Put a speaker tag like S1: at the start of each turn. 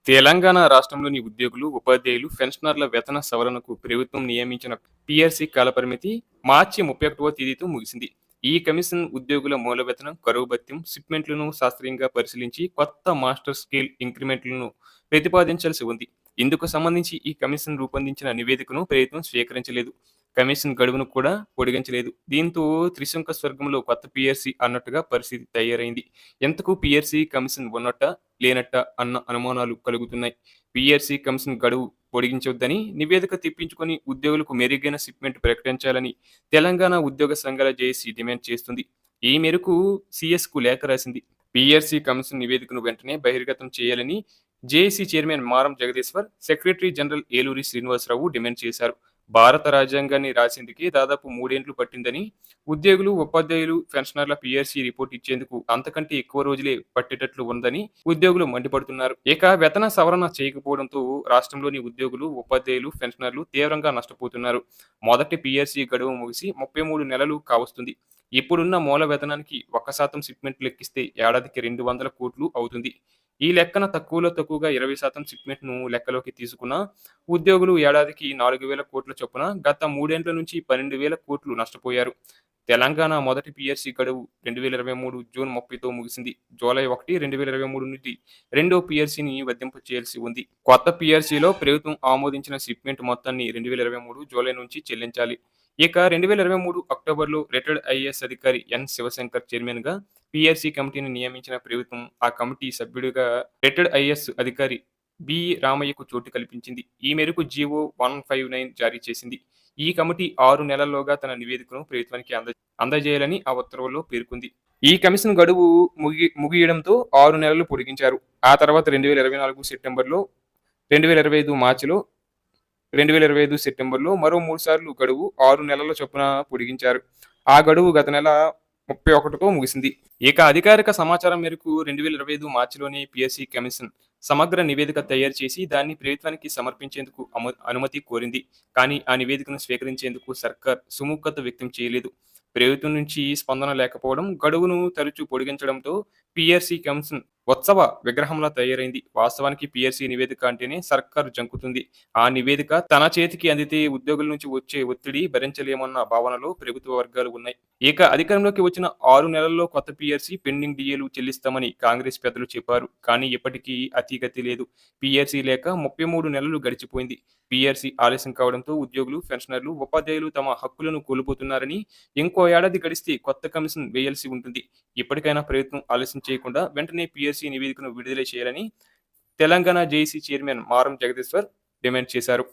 S1: తెలంగాణ రాష్ట్రంలోని ఉద్యోగులు, ఉపాధ్యాయులు, పెన్షనర్ల వేతన సవరణకు ప్రభుత్వం నియమించిన పీఆర్సీ కాలపరిమితి మార్చి 31వ తేదీతో ముగిసింది. ఈ కమిషన్ ఉద్యోగుల మూల వేతనం, కరువు భత్యం, షిప్మెంట్లను శాస్త్రీయంగా పరిశీలించి కొత్త మాస్టర్ స్కేల్ ఇంక్రిమెంట్లను ప్రతిపాదించాల్సి ఉంది. ఇందుకు సంబంధించి ఈ కమిషన్ రూపొందించిన నివేదికను ప్రభుత్వం స్వీకరించలేదు. కమిషన్ గడువును కూడా పొడిగించలేదు. దీంతో త్రిశంకు స్వర్గంలో కొత్త పీఆర్సీ అన్నట్టుగా పరిస్థితి తయారైంది. ఎంతకు పీఆర్సీ కమిషన్ ఉన్నట్టా లేనట్టా అన్న అనుమానాలు కలుగుతున్నాయి. పీఆర్సీ కమిషన్ గడువు పొడిగించొద్దని నివేదిక తెప్పించుకొని ఉద్యోగులకు మెరుగైన షిప్మెంట్ ప్రకటించాలని తెలంగాణ ఉద్యోగ సంఘాల జేఏసీ డిమాండ్ చేస్తుంది. ఈ మేరకు సీఎస్కు లేఖ రాసింది. పీఆర్సీ కమిషన్ నివేదికను వెంటనే బహిర్గతం చేయాలని JAC chairman Maram Jagadishwar, secretary general Eluri Srinivasarao డిమాండ్ చేశారు. భారత రాజ్యాంగాన్ని రాసేందుకే దాదాపు 3 ఏండ్లు పట్టిందని, ఉద్యోగులు, ఉపాధ్యాయులు, పెన్షనర్ల పీఆర్సీ రిపోర్ట్ ఇచ్చేందుకు అంతకంటే ఎక్కువ రోజులే పట్టేటట్లు ఉందని ఉద్యోగులు మండిపడుతున్నారు. ఇక వేతన సవరణ చేయకపోవడంతో రాష్ట్రంలోని ఉద్యోగులు, ఉపాధ్యాయులు, పెన్షనర్లు తీవ్రంగా నష్టపోతున్నారు. మొదటి పీఆర్సీ గడువు ముగిసి 33 నెలలు కావస్తుంది. ఇప్పుడున్న మూల వేతనానికి 1% షిప్మెంట్ లెక్కిస్తే ఏడాదికి 200 కోట్లు అవుతుంది. ఈ లెక్కన తక్కువలో తక్కువగా 20% షిప్మెంట్‌ను లెక్కలోకి తీసుకున్నా ఉద్యోగులు ఏడాదికి 4,000 కోట్ల చొప్పున గత 3 ఏండ్ల నుంచి 12,000 కోట్లు నష్టపోయారు. తెలంగాణ మొదటి పీఆర్సీ గడువు 2023 జూన్ 30తో ముగిసింది. జూలై 1, 2023 నుండి రెండో పీఆర్సీని వర్తింపచేయాల్సి ఉంది. కొత్త పీఆర్సీలో ప్రభుత్వం ఆమోదించిన షిప్మెంట్ మొత్తాన్ని 2023 జూలై నుంచి చెల్లించాలి. ఇక 2023 అక్టోబర్‌లో రిటైర్డ్ ఐఏఎస్ అధికారి ఎన్. శివశంకర్ చైర్మన్‌గా పీఆర్సీ కమిటీని నియమించిన ప్రభుత్వం ఆ కమిటీ సభ్యుడిగా రిటైర్డ్ ఐఏఎస్ అధికారి బి. రామయ్యకు చోటు కల్పించింది. ఈ మేరకు జీవో 159 జారీ చేసింది. ఈ కమిటీ 6 నెలల్లోగా తన నివేదికను ప్రభుత్వానికి అందజేయాలని ఆ ఉత్తర్వుల్లో పేర్కొంది. ఈ కమిషన్ గడువు ముగియడంతో 6 నెలలు పొడిగించారు. ఆ తర్వాత 2024 సెప్టెంబర్లో, 2025 మార్చిలో, 2025 సెప్టెంబర్లో మరో 3 సార్లు గడువు 6 నెలల చొప్పున పొడిగించారు. ఆ గడువు గత నెల 31తో ముగిసింది. ఇక అధికారిక సమాచారం మేరకు 2025 మార్చిలోనే పీఆర్సీ కమిషన్ సమగ్ర నివేదిక తయారు చేసి దాన్ని ప్రభుత్వానికి సమర్పించేందుకు అనుమతి కోరింది. కానీ ఆ నివేదికను స్వీకరించేందుకు సర్కార్ సుముఖత వ్యక్తం చేయలేదు. ప్రభుత్వం నుంచి స్పందన లేకపోవడం, గడువును తరచూ పొడిగించడంతో పీఆర్సీ కమిషన్ ఉత్సవ విగ్రహంలా తయారైంది. వాస్తవానికి పీఆర్సీ నివేదిక అంటేనే సర్కారు జంకుతుంది. ఆ నివేదిక తన చేతికి అందితే ఉద్యోగుల నుంచి వచ్చే ఒత్తిడి భరించలేమన్న భావనలో ప్రభుత్వ వర్గాలు ఉన్నాయి. ఇక అధికారంలోకి వచ్చిన 6 నెలల్లో కొత్త పీఆర్సీ, పెండింగ్ డీఏలు చెల్లిస్తామని కాంగ్రెస్ పెద్దలు చెప్పారు. కానీ ఇప్పటికీ అతీగతి లేదు. పీఆర్సీ లేక 33 నెలలు గడిచిపోయింది. పీఆర్సీ ఆలస్యం కావడంతో ఉద్యోగులు, పెన్షనర్లు, ఉపాధ్యాయులు తమ హక్కులను కోల్పోతున్నారని, ఇంకో ఏడాది గడిస్తే కొత్త కమిషన్ వేయాల్సి ఉంటుంది. ఇప్పటికైనా ప్రభుత్వం ఆలస్యం చేయకుండా వెంటనే పీఆర్సీ నివేదికను విడుదల చేయాలని Telangana JAC chairman Maram Jagadishwar demand చేశారు.